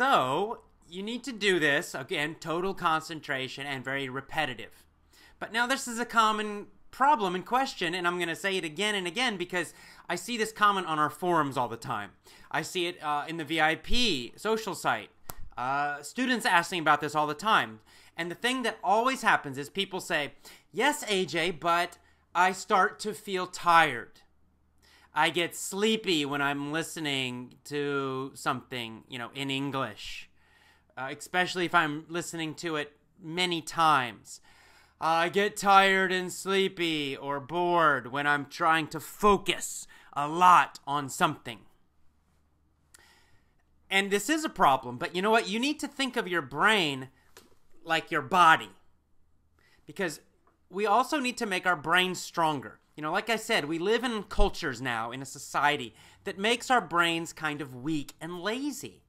So you need to do this, again, total concentration and very repetitive. But now this is a common problem in question, and I'm going to say it again and again because I see this comment on our forums all the time. I see it in the VIP social site. Students asking about this all the time. And the thing that always happens is people say, yes, AJ, but I start to feel tired. I get sleepy when I'm listening to something, in English, especially if I'm listening to it many times. I get tired and sleepy or bored when I'm trying to focus a lot on something. And this is a problem, but you know what? You need to think of your brain like your body, because we also need to make our brains stronger. Like I said, we live in cultures now, in a society that makes our brains kind of weak and lazy.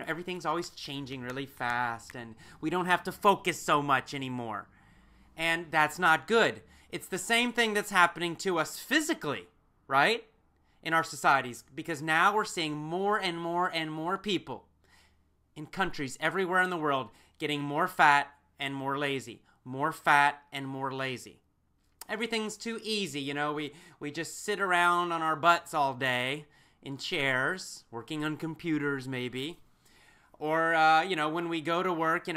Everything's always changing really fast, and we don't have to focus so much anymore. And that's not good. It's the same thing that's happening to us physically, right? In our societies, because now we're seeing more and more and more people in countries everywhere in the world getting more fat and more lazy. More fat and more lazy. Everything's too easy, we just sit around on our butts all day in chairs, working on computers maybe. Or, when we go to work,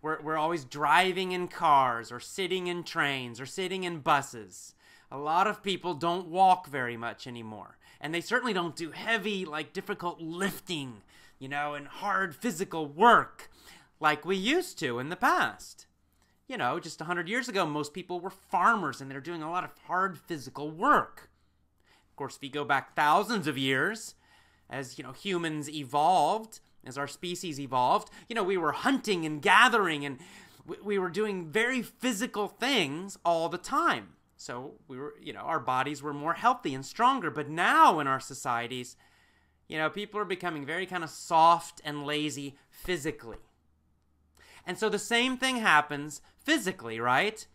we're always driving in cars or sitting in trains or sitting in buses. A lot of people don't walk very much anymore. And they certainly don't do heavy, difficult lifting, and hard physical work like we used to in the past. Just 100 years ago, most people were farmers and they're doing a lot of hard physical work. Of course, if you go back thousands of years, as, humans evolved, as our species evolved, we were hunting and gathering and we were doing very physical things all the time. So we were, our bodies were more healthy and stronger. But now in our societies, people are becoming very kind of soft and lazy physically. And so the same thing happens physically, right?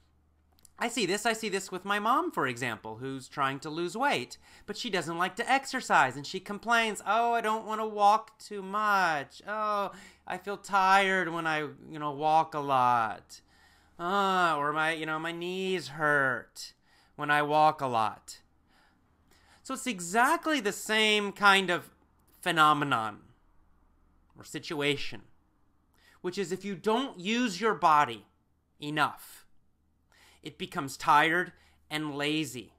I see this with my mom, for example, who's trying to lose weight, but she doesn't like to exercise, and she complains, oh, I don't want to walk too much. Oh, I feel tired when I, walk a lot. Or my knees hurt when I walk a lot. So it's exactly the same kind of phenomenon or situation, which is if you don't use your body enough, it becomes tired and lazy.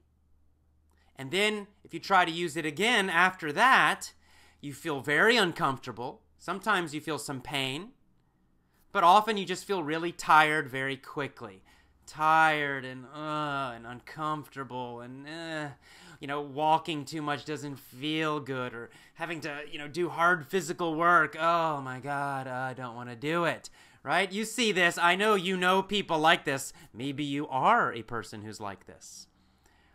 And then if you try to use it again after that, you feel very uncomfortable. Sometimes you feel some pain, but often you just feel really tired very quickly. Tired and uncomfortable and walking too much doesn't feel good, or having to, do hard physical work. Oh my God, I don't want to do it, right? You see this. I know you know people like this. Maybe you are a person who's like this.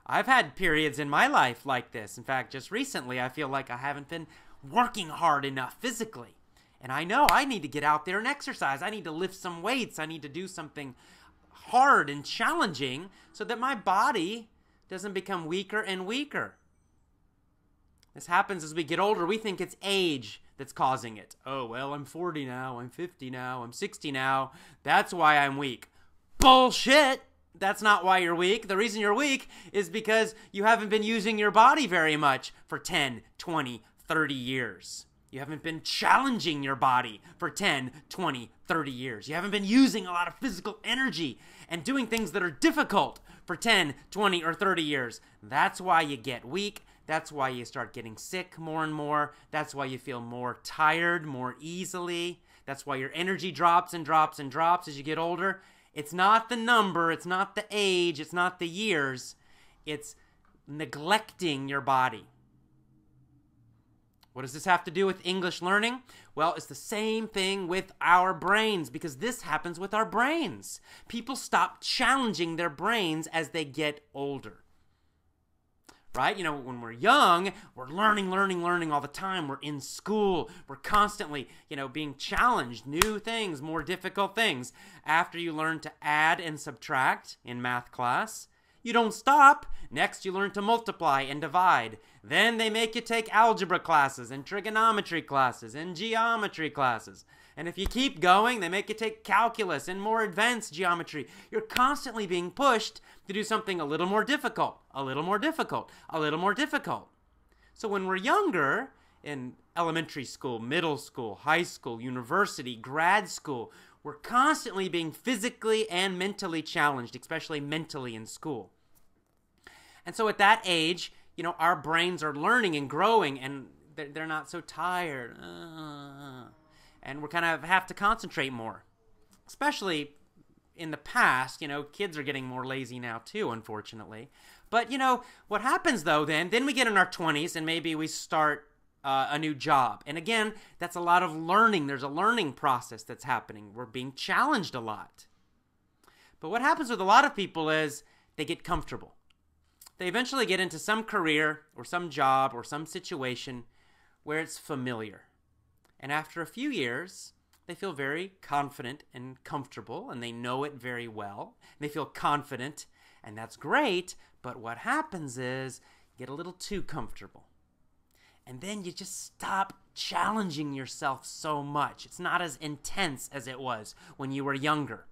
I've had periods in my life like this. In fact, just recently, I feel like I haven't been working hard enough physically. And I know I need to get out there and exercise. I need to lift some weights. I need to do something hard and challenging so that my body doesn't become weaker and weaker. This happens as we get older. We think it's age that's causing it. Oh, well, I'm 40 now, I'm 50 now, I'm 60 now. That's why I'm weak. Bullshit! That's not why you're weak. The reason you're weak is because you haven't been using your body very much for 10, 20, 30 years. You haven't been challenging your body for 10, 20, 30 years. You haven't been using a lot of physical energy and doing things that are difficult for 10, 20, or 30 years. That's why you get weak. That's why you start getting sick more and more. That's why you feel more tired more easily. That's why your energy drops and drops and drops as you get older. It's not the number. It's not the age. It's not the years. It's neglecting your body. What does this have to do with English learning? Well, it's the same thing with our brains, because this happens with our brains. People stop challenging their brains as they get older. Right? When we're young, we're learning all the time. We're in school. We're constantly, being challenged, new things, more difficult things. After you learn to add and subtract in math class, You don't stop. Next, you learn to multiply and divide. Then they make you take algebra classes and trigonometry classes and geometry classes. And if you keep going, they make you take calculus and more advanced geometry. You're constantly being pushed to do something a little more difficult, a little more difficult, a little more difficult. So when we're younger, in elementary school, middle school, high school, university, grad school, we're constantly being physically and mentally challenged, especially mentally in school. And so at that age, our brains are learning and growing, and they're not so tired. And we kind of have to concentrate more. Especially in the past, kids are getting more lazy now too, unfortunately. But, what happens though then we get in our 20s and maybe we start a new job. And again, that's a lot of learning. There's a learning process that's happening. We're being challenged a lot. But what happens with a lot of people is they get comfortable. They eventually get into some career or some job or some situation where it's familiar. And after a few years, they feel very confident and comfortable, and they know it very well. And they feel confident, and that's great. But what happens is you get a little too comfortable. And then you just stop challenging yourself so much. It's not as intense as it was when you were younger.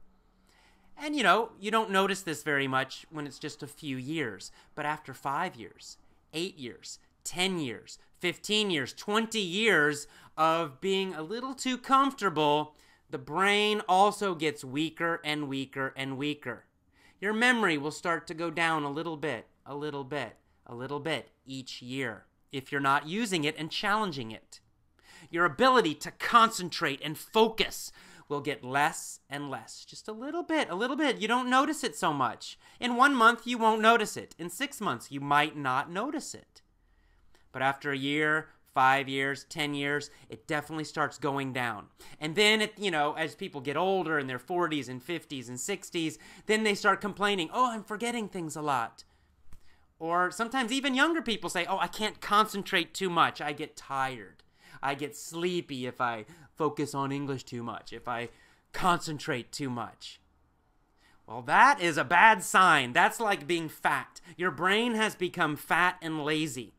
And you don't notice this very much when it's just a few years. But after 5 years, 8 years, 10 years, 15 years, 20 years of being a little too comfortable, the brain also gets weaker and weaker and weaker. Your memory will start to go down a little bit, a little bit, a little bit each year, if you're not using it and challenging it. Your ability to concentrate and focus will get less and less. Just a little bit, a little bit. You don't notice it so much. In 1 month, you won't notice it. In 6 months, you might not notice it. But after a year, 5 years, 10 years, it definitely starts going down. And then, as people get older in their 40s and 50s and 60s, then they start complaining, oh, I'm forgetting things a lot. Or sometimes even younger people say, oh, I can't concentrate too much. I get tired. I get sleepy if I focus on English too much, if I concentrate too much. Well, that is a bad sign. That's like being fat. Your brain has become fat and lazy.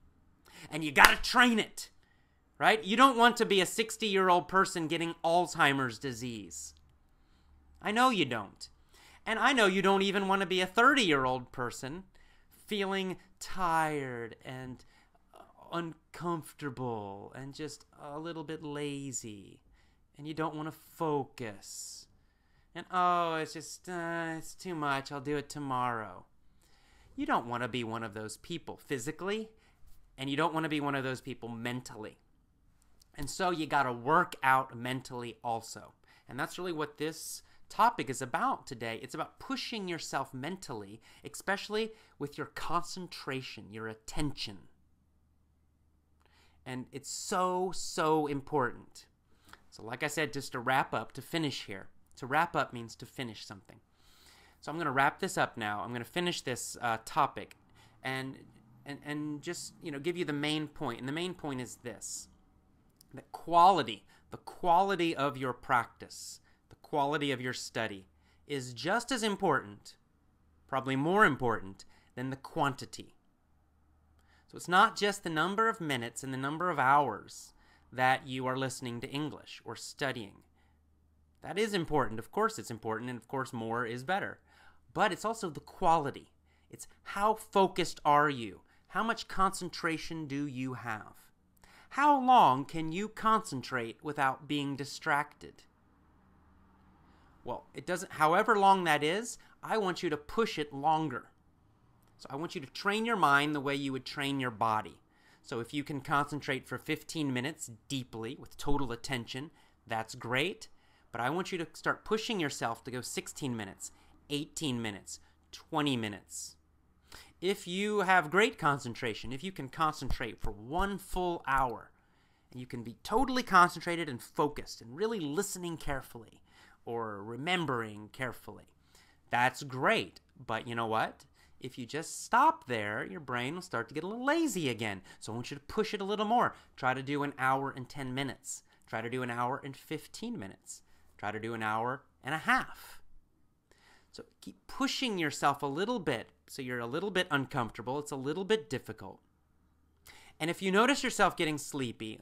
And you got to train it, right? You don't want to be a 60-year-old person getting Alzheimer's disease. I know you don't. And I know you don't even want to be a 30-year-old person feeling tired and uncomfortable and just a little bit lazy. And you don't want to focus. And, oh, it's just, it's too much. I'll do it tomorrow. You don't want to be one of those people physically. And you don't want to be one of those people mentally. And so you got to work out mentally also. And that's really what this topic is about today. It's about pushing yourself mentally, especially with your concentration, your attention. And it's so, so important. So like I said, just to wrap up, to finish here. To wrap up means to finish something. So I'm going to wrap this up now. I'm going to finish this topic and just, give you the main point. And the main point is this. The quality of your practice, the quality of your study is just as important, probably more important, than the quantity. So it's not just the number of minutes and the number of hours that you are listening to English or studying. That is important. Of course it's important, and of course more is better. But it's also the quality. It's how focused are you? How much concentration do you have? How long can you concentrate without being distracted? Well, it doesn't, however long that is, I want you to push it longer. So I want you to train your mind the way you would train your body. So if you can concentrate for 15 minutes deeply with total attention, that's great. But I want you to start pushing yourself to go 16 minutes, 18 minutes, 20 minutes. If you have great concentration, if you can concentrate for 1 full hour, and you can be totally concentrated and focused and really listening carefully or remembering carefully, that's great. But you know what? If you just stop there, your brain will start to get a little lazy again. So I want you to push it a little more. Try to do 1 hour and 10 minutes. Try to do 1 hour and 15 minutes. Try to do 1 hour and a half. So keep pushing yourself a little bit. so you're a little bit uncomfortable. It's a little bit difficult. And if you notice yourself getting sleepy,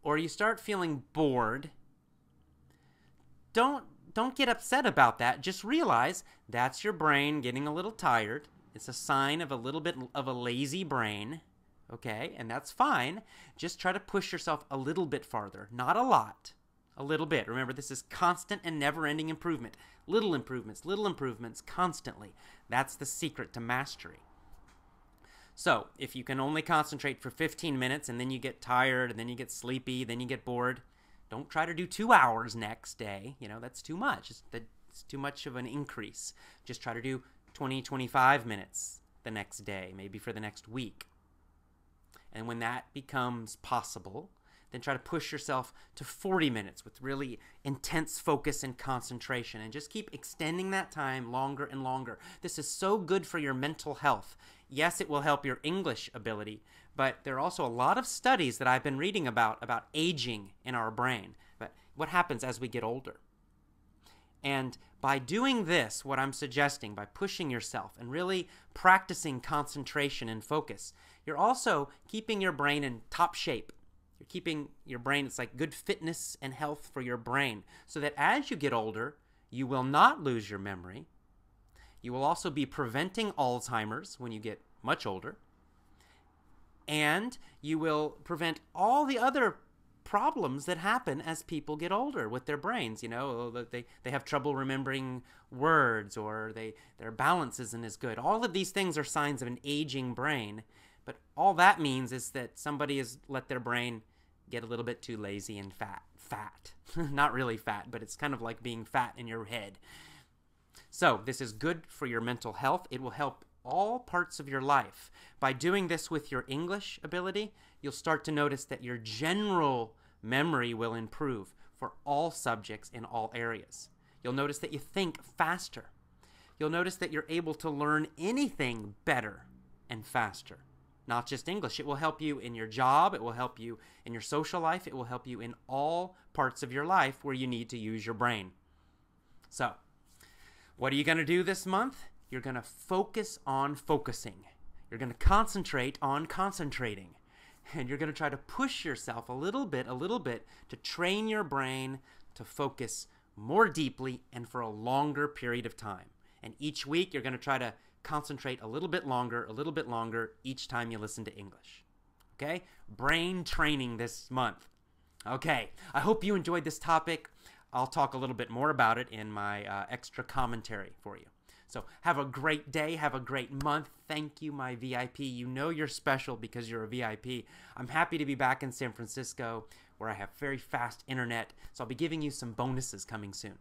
or you start feeling bored, don't get upset about that. Just realize that's your brain getting a little tired. It's a sign of a little bit of a lazy brain, okay? And that's fine. Just try to push yourself a little bit farther. Not a lot. A little bit. Remember, this is constant and never-ending improvement. Little improvements constantly. That's the secret to mastery. So, if you can only concentrate for 15 minutes and then you get tired and then you get sleepy, then you get bored, don't try to do 2 hours next day. You know, that's too much. It's too much of an increase. Just try to do 20, 25 minutes the next day, maybe for the next week. And when that becomes possible, then try to push yourself to 40 minutes with really intense focus and concentration, and just keep extending that time longer and longer. This is so good for your mental health. Yes, it will help your English ability, but there are also a lot of studies that I've been reading about aging in our brain, but what happens as we get older. And by doing this, what I'm suggesting, by pushing yourself and really practicing concentration and focus, you're also keeping your brain in top shape. You're keeping your brain, it's like good fitness and health for your brain, so that as you get older, you will not lose your memory. You will also be preventing Alzheimer's when you get much older. And you will prevent all the other problems that happen as people get older with their brains. You know, they have trouble remembering words, or their balance isn't as good. All of these things are signs of an aging brain. But all that means is that somebody has let their brain get a little bit too lazy and fat. Not really fat, but it's kind of like being fat in your head. So this is good for your mental health. It will help all parts of your life. By doing this with your English ability, you'll start to notice that your general memory will improve for all subjects in all areas. You'll notice that you think faster. You'll notice that you're able to learn anything better and faster. Not just English. It will help you in your job. It will help you in your social life. It will help you in all parts of your life where you need to use your brain. So, what are you going to do this month? You're going to focus on focusing. You're going to concentrate on concentrating. And you're going to try to push yourself a little bit to train your brain to focus more deeply and for a longer period of time. And each week you're going to try to concentrate a little bit longer each time you listen to English. Okay? Brain training this month. Okay, I hope you enjoyed this topic. I'll talk a little bit more about it in my extra commentary for you. So have a great day. Have a great month. Thank you, my VIP. You know you're special because you're a VIP. I'm happy to be back in San Francisco where I have very fast internet. So I'll be giving you some bonuses coming soon.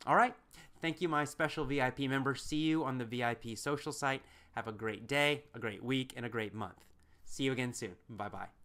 All right. Thank you, my special VIP member. See you on the VIP social site. Have a great day, a great week, and a great month. See you again soon. Bye-bye.